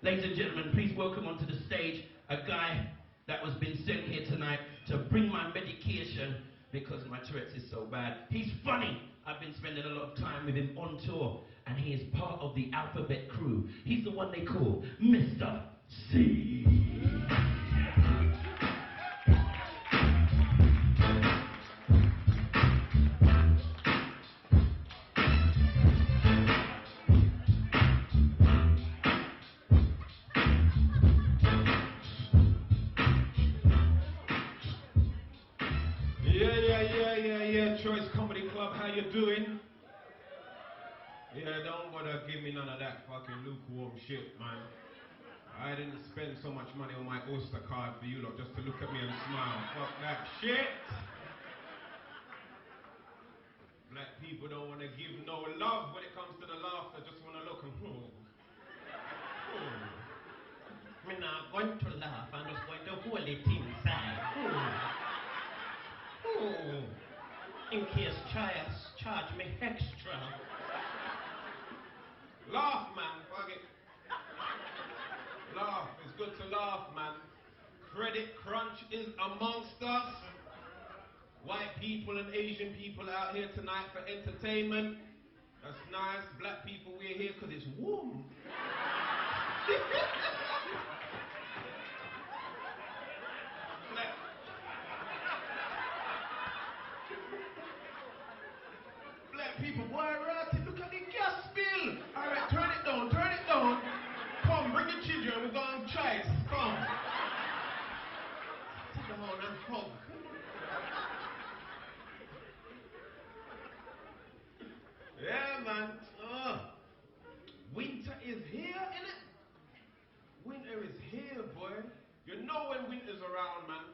Ladies and gentlemen, please welcome onto the stage a guy that was been sent here tonight to bring my medication because my Tourette's is so bad. He's funny. I've been spending a lot of time with him on tour, and he is part of the Alphabet crew. He's the one they call Mr. C. Yeah, Choice Comedy Club, how you doing? Yeah, don't bother give me none of that fucking lukewarm shit, man. I didn't spend so much money on my Oyster card for you lot just to look at me and smile. Fuck that shit. Black people don't want to give no love when it comes to the laughter, just want to look and I'm not going to laugh, I'm just going to hold it inside. In case charge me extra. Laugh, man, fuck it. Laugh, it's good to laugh, man. Credit crunch is amongst us. White people and Asian people out here tonight for entertainment. That's nice. Black people, we're here because it's warm. Black people, boy, right, look at the gas bill. All right, turn it down, turn it down. Come, bring the children, we're going to try it. Come. Sit down and hug. Yeah, man. Winter is here, innit? Winter is here, boy. You know when winter's around, man,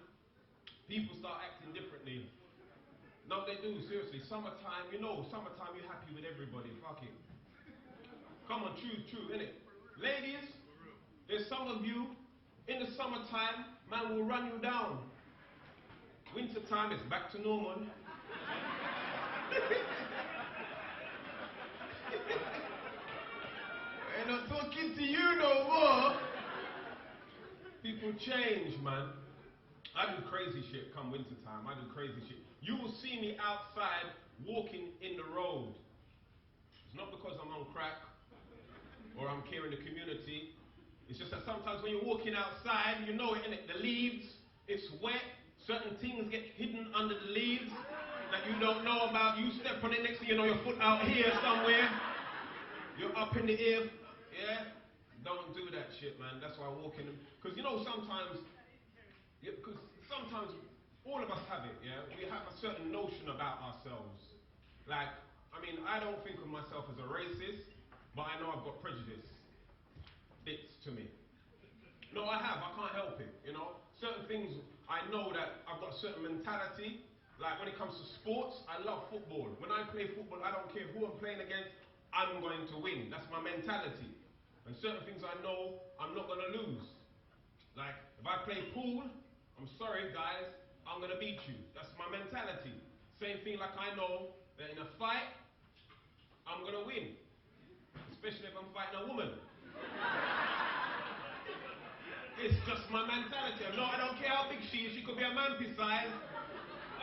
people start acting differently. No, they do, seriously. Summertime, you know, summertime you're happy with everybody. Fuck it. Come on, true, innit? Ladies, there's some of you, in the summertime, man will run you down. Wintertime, it's back to normal. Ain't not talking to you no more. People change, man. I do crazy shit come wintertime. I do crazy shit. You will see me outside walking in the road. It's not because I'm on crack or I'm caring the community. It's just that sometimes when you're walking outside, you know it, innit? The leaves, it's wet. Certain things get hidden under the leaves that you don't know about. You step on it, next thing you know, your foot out here somewhere. You're up in the air. Yeah? Don't do that shit, man. That's why I walk in. Because you know sometimes all of us have it, yeah? We have a certain notion about ourselves. Like, I mean, I don't think of myself as a racist, but I know I've got prejudice. Bits to me. No, I have. I can't help it, you know? Certain things, I know that I've got a certain mentality. Like, when it comes to sports, I love football. When I play football, I don't care who I'm playing against, I'm going to win. That's my mentality. And certain things I know I'm not going to lose. Like, if I play pool, I'm sorry, guys, I'm going to beat you. That's my mentality. Same thing like I know that in a fight, I'm going to win. Especially if I'm fighting a woman. It's just my mentality. I don't care how big she is. She could be a man size.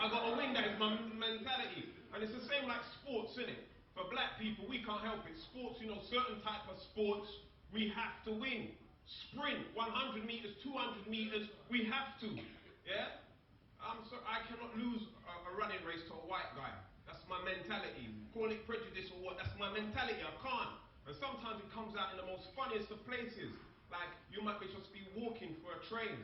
I got to win. That is my mentality. And it's the same like sports, innit? For black people, we can't help it. Sports, you know, certain type of sports, we have to win. Sprint, 100 meters, 200 meters, we have to. Yeah? I cannot lose a running race to a white guy. That's my mentality. Call it prejudice or what, that's my mentality. I can't. And sometimes it comes out in the most funniest of places. Like, you might just be walking for a train.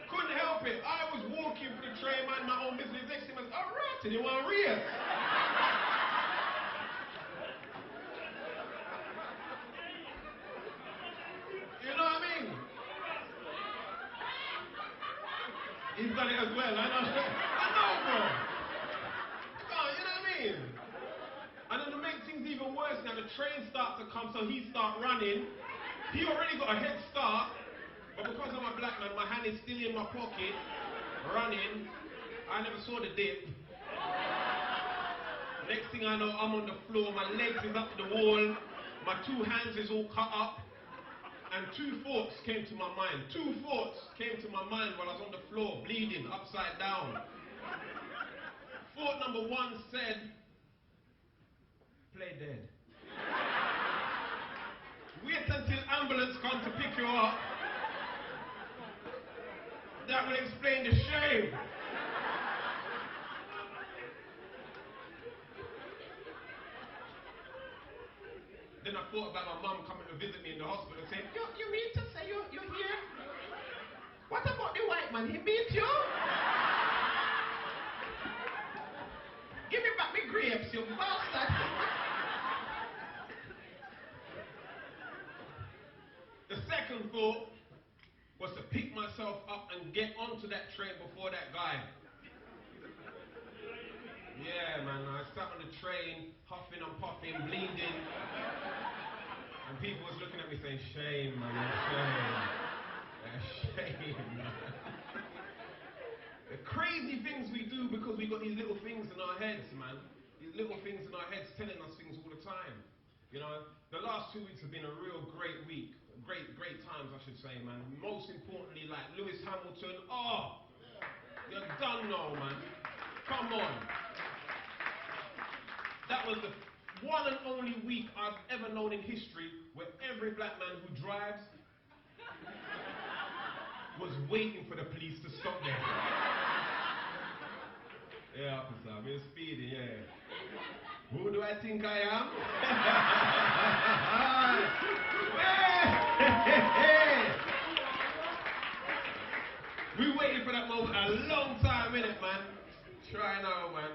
Couldn't help it. I was walking for the train, mind my own business. Next thing I was, all right, and you want to real. You know what I mean? He's done it as well, I know. I know, bro. You know what I mean? And then to make things even worse now, the train starts to come, so he starts running. He already got a head start, but because I'm a black man, my hand is still in my pocket, running. I never saw the dip. Next thing I know, I'm on the floor, my legs is up the wall, my 2 hands is all cut up, and 2 thoughts came to my mind. 2 thoughts came to my mind while I was on the floor, bleeding, upside down. Thought number 1 said, play dead. Wait until ambulance comes to pick you up. That will explain the shame. Then I thought about my mum coming to visit me in the hospital and saying, you mean to say you're here? What about the white man? He beat you? Give me back my grapes, you bastard. The second thought was to pick myself up and get onto that train before that guy. Yeah, man, I sat on the train, huffing and puffing, bleeding. And people was looking at me saying, shame, man, shame. Shame, man. The crazy things we do because we got these little things in our heads, man. These little things in our heads telling us things all the time. You know, the last 2 weeks have been a real great week. Great times, I should say, man. Most importantly, like Lewis Hamilton. Oh, you're done now, man. Come on. That was the one and only week I've ever known in history where every black man who drives was waiting for the police to stop them. Yeah, officer, I'm speeding, yeah. Who do I think I am? We waited for that moment a long time, innit, man? Try now, man.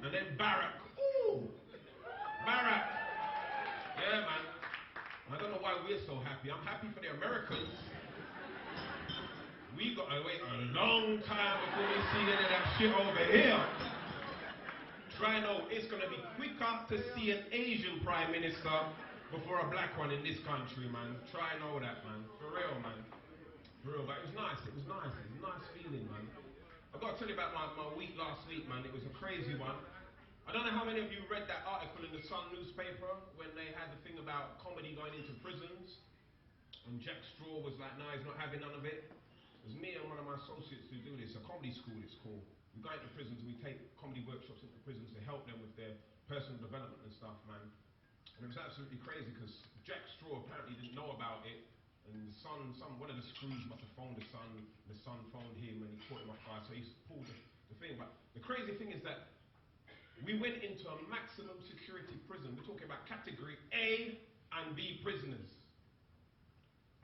And then Barack. Ooh! Barack. Yeah, man. I don't know why we're so happy. I'm happy for the Americans. We got to wait a long time before we see any of that shit over here. Try now. It's going to be quicker to see an Asian Prime Minister before a black one in this country, man. Try know that, man. For real, man. For real. But it was nice. It was nice. It was a nice feeling, man. I've got to tell you about my week last week, man. It was a crazy one. I don't know how many of you read that article in the Sun newspaper when they had the thing about comedy going into prisons. And Jack Straw was like, nah, he's not having none of it. It was me and one of my associates who do this, a comedy school it's called. We go into prisons and we take comedy workshops into prisons to help them with their personal development and stuff, man. And it was absolutely crazy because Jack Straw apparently didn't know about it. And the Sun, one of the screws must have phoned the Sun. The Sun phoned him and he caught him off guard. So he pulled the thing. But the crazy thing is that we went into a maximum security prison. We're talking about category A and B prisoners.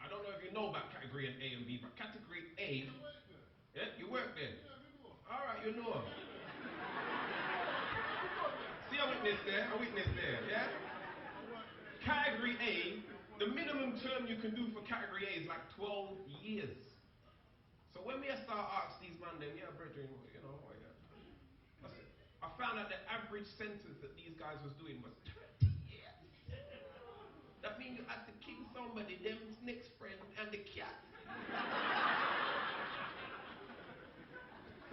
I don't know if you know about category A and B, but category A. Yeah, you work there. All right, you know. See a witness there? A witness there, yeah? Category A, the minimum term you can do for category A is like 12 years. So when we start asking these man, then, yeah, brethren, you know, I found out the average sentence that these guys was doing was 30 years. That means you had to kill somebody, them next friend, and the cat.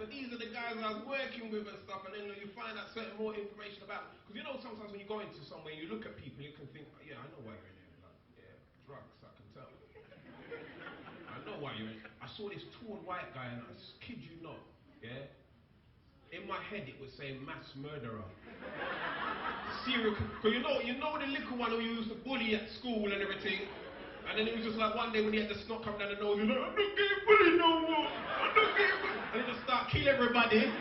So these are the guys I was working with and stuff, and then you find out certain more information about them. Because you know sometimes when you go into somewhere, you look at people, you can think, oh, yeah, I know why you're in here. Like, yeah, drugs, I can tell. I know why you're in here. I saw this tall white guy, and I kid you not, yeah? In my head it would say mass murderer. Serial, because you know the little one who used to bully at school and everything. And then it was just like one day when he had the snot coming down the nose, he was like, I'm not getting bullied no more. I'm not getting bullied. And he just start kill everybody.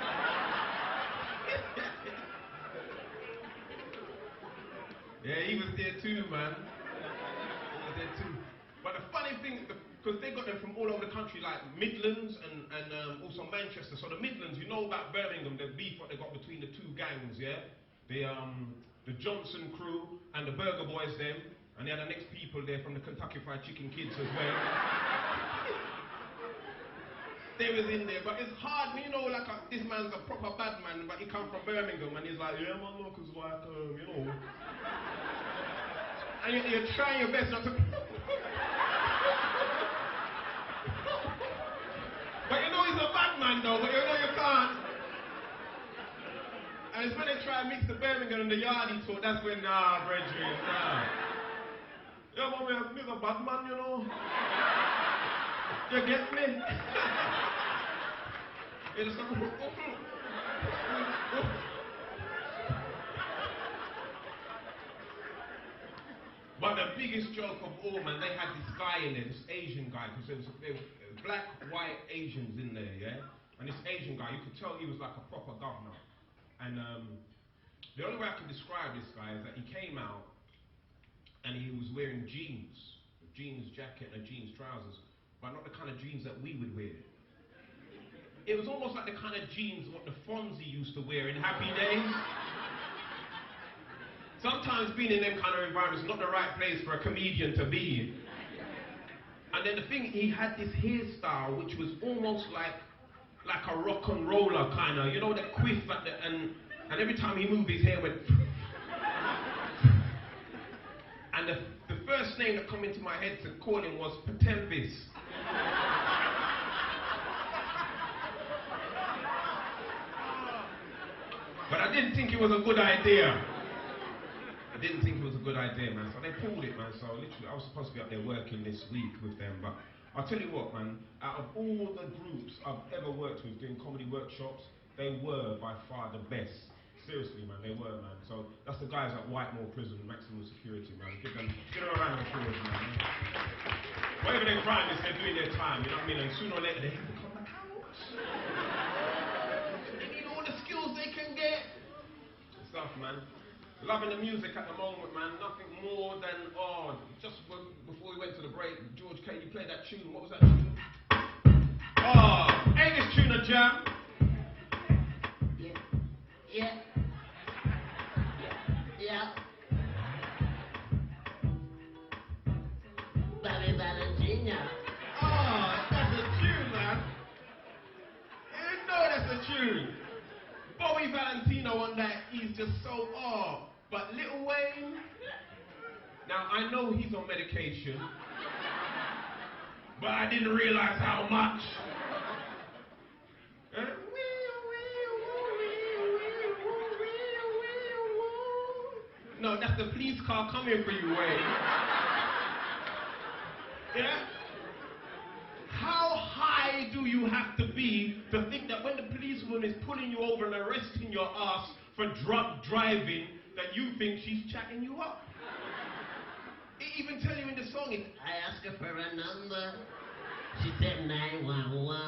Yeah, he was there too, man. He was there too. But the funny thing, because they got them from all over the country, like Midlands and also Manchester. So the Midlands, you know about Birmingham, the beef what they got between the two gangs, yeah? The Johnson crew and the Burger Boys, them. And they had the next people there from the Kentucky Fried Chicken kids as well. They was in there, but it's hard, you know, like this man's a proper bad man, but he come from Birmingham and he's like, yeah, my uncle's like, you know. And you're trying your best not to... But you know he's a bad man though, but you know you can't. And it's when they try and mix the Birmingham and the Yardie talk, that's when, nah, brethren, nah. Yeah, man, we're a bad man, you know. You get me? It's But the biggest joke of all, man, they had this guy in there, this Asian guy, because there was black, white Asians in there, yeah? And this Asian guy, you could tell he was like a proper governor. And the only way I can describe this guy is that he came out and he was wearing jeans, a jeans jacket and jeans trousers, but not the kind of jeans that we would wear. It was almost like the kind of jeans what the Fonzie used to wear in Happy Days. Sometimes being in them kind of environments is not the right place for a comedian to be in. And then the thing, he had this hairstyle which was almost like a rock and roller kind of, you know, the quiff at the, and every time he moved his hair went. And the first name that come into my head to call him was Patemvis. But I didn't think it was a good idea. I didn't think it was a good idea, man. So they pulled it, man. So literally, I was supposed to be up there working this week with them. But I'll tell you what, man. Out of all the groups I've ever worked with doing comedy workshops, they were by far the best. Seriously, man, they were, man. So that's the guys at Whitemore Prison, maximum security, man. Give them a round of applause, man. Whatever their crime is, they're doing their time. You know what I mean? And sooner or later, they have to come back out. They need all the skills they can get. Stuff, man. Loving the music at the moment, man. Nothing more than, just before we went to the break, George K, you played that tune. What was that tune? Ain't this tune a jam? Yeah. Bobby Valentino. That's a tune, man. You know that's a tune. Bobby Valentino on that, he's just so But Lil Wayne, now I know he's on medication, but I didn't realize how much. No, that's the police car coming for you, Wayne. Yeah? How high do you have to be to think that when the policewoman is pulling you over and arresting your ass for drunk driving, that you think she's chatting you up? It even tell you in the song, I asked her for a number. She said 911.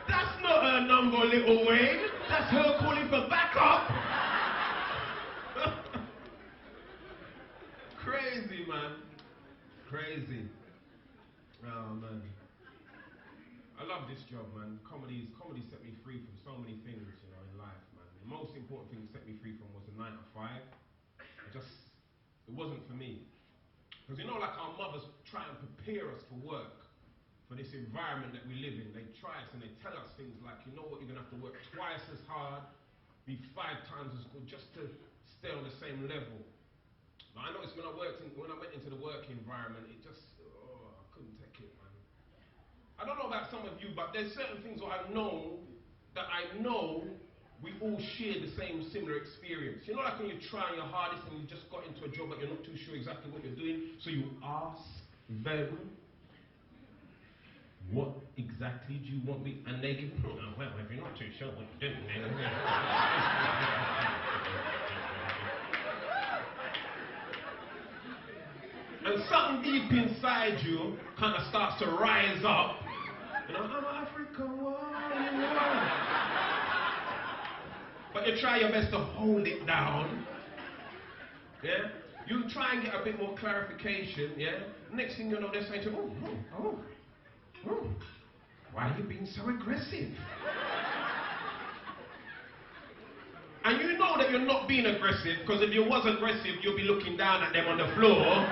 That's not her number, Lil Wayne. That's her calling for backup. Crazy, man. Crazy. Oh, man. I love this job, man. Comedy set me free from so many things, you know, in life, man. The most important thing that set me free from was the 9 to 5. It wasn't for me. Because you know, like our mothers try and prepare us for work, for this environment that we live in. They try us and they tell us things like, you know what, you're going to have to work twice as hard, be 5 times as good, just to stay on the same level. Now, I noticed when I went into the work environment, it just, I couldn't take it, man. I don't know about some of you, but there's certain things that I know we all share the same similar experience. You know, like when you're trying your hardest and you just got into a job but you're not too sure exactly what you're doing, so you ask them, what exactly do you want me? And they give, well, if you're not too sure what you're doing, then... And something deep inside you kind of starts to rise up. You know, I'm African, why? But you try your best to hold it down. Yeah? You try and get a bit more clarification, yeah? Next thing you know, they're saying to you, oh, why are you being so aggressive? And you know that you're not being aggressive, because if you was aggressive, you'll be looking down at them on the floor.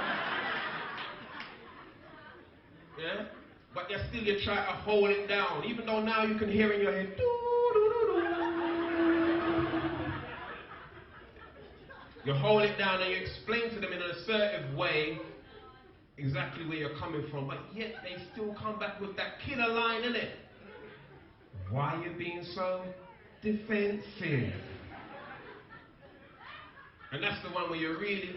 Yeah? But you try to hold it down, even though now you can hear in your head, you hold it down and you explain to them in an assertive way exactly where you're coming from, but yet they still come back with that killer line, innit? Why are you being so defensive? And that's the one where you really,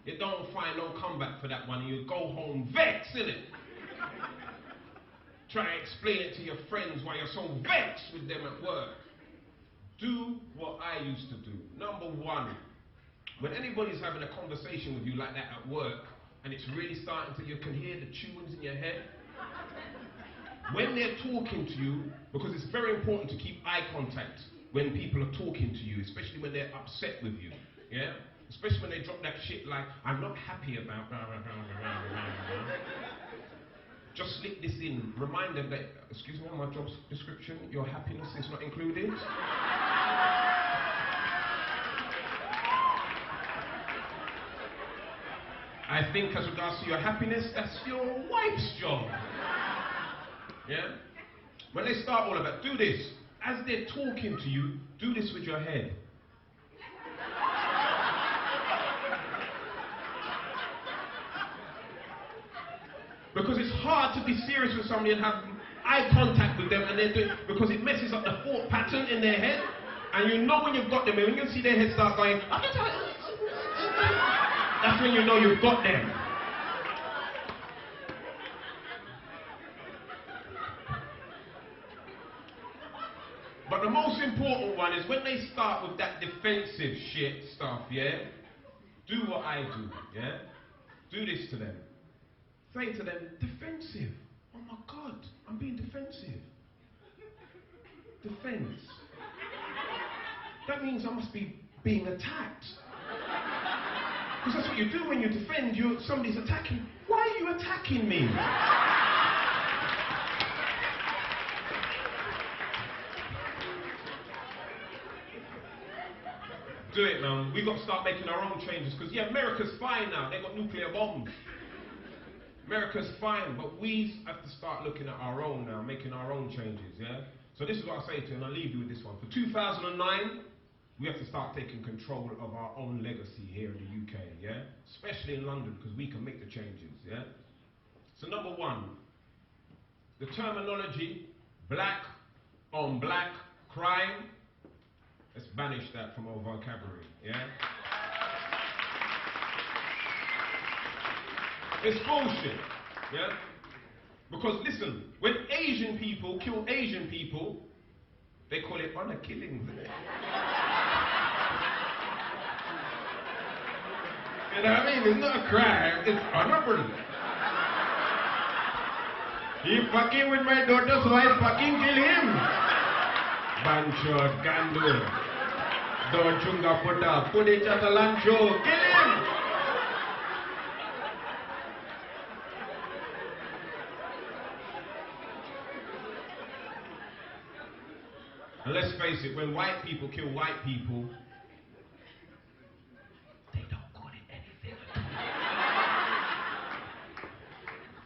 you don't find no comeback for that one, and you go home vexed, innit? Try to explain it to your friends why you're so vexed with them at work. Do what I used to do. Number one, when anybody's having a conversation with you like that at work, and it's really starting to, you can hear the tunes in your head. When they're talking to you, because it's very important to keep eye contact when people are talking to you, especially when they're upset with you, yeah? Especially when they drop that shit like, I'm not happy about blah, blah, blah, blah, blah, blah. Just slip this in. Remind them that, excuse me, on my job description, your happiness is not included. I think as regards to your happiness, that's your wife's job. Yeah? When they start all of that, do this. As they're talking to you, do this with your head. Because it's hard to be serious with somebody and have eye contact with them, and they're doing, because it messes up the thought pattern in their head. And you know when you've got them, and when you see their head start going, that's when you know you've got them. But the most important one is when they start with that defensive shit stuff, yeah? Do what I do, yeah? Do this to them. Say to them, defensive. Oh my God, I'm being defensive. Defense. That means I must be being attacked. Because that's what you do when you defend, somebody's attacking. Why are you attacking me? Do it, man. We've got to start making our own changes. Because, yeah, America's fine now. They've got nuclear bombs. America's fine, but we have to start looking at our own now, making our own changes, yeah? So this is what I say to you, and I'll leave you with this one. For 2009, we have to start taking control of our own legacy here in the UK, yeah? Especially in London, because we can make the changes, yeah? So number one, the terminology, black on black crime, let's banish that from our vocabulary, yeah? It's bullshit, yeah? Because listen, when Asian people kill Asian people, they call it honor killings. You know what I mean? It's not a crime, it's honorable. He fucking with my daughter, so I fucking kill him. Bancho, Gandu, Dochunga Puta, put each other Lancho, kill him! And let's face it, when white people kill white people, they don't call it anything.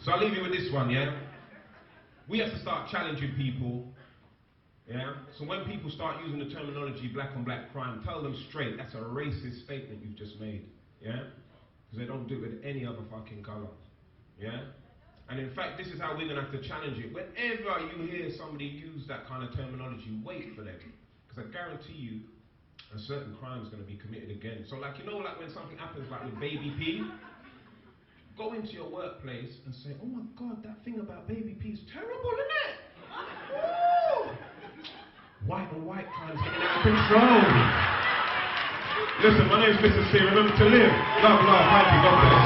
So I'll leave you with this one, yeah? We have to start challenging people, yeah? So when people start using the terminology black on black crime, tell them straight, that's a racist statement you've just made, yeah? Because they don't do it with any other fucking color, yeah? And in fact, this is how we're going to have to challenge it. Whenever you hear somebody use that kind of terminology, wait for them. Because I guarantee you, a certain crime is going to be committed again. So like, you know, like when something happens like with Baby P, go into your workplace and say, oh my God, that thing about Baby P is terrible, isn't it? Woo! White on white crime's getting out of control. Listen, my name's Mr. C. Remember to live. Love, happy, God bless.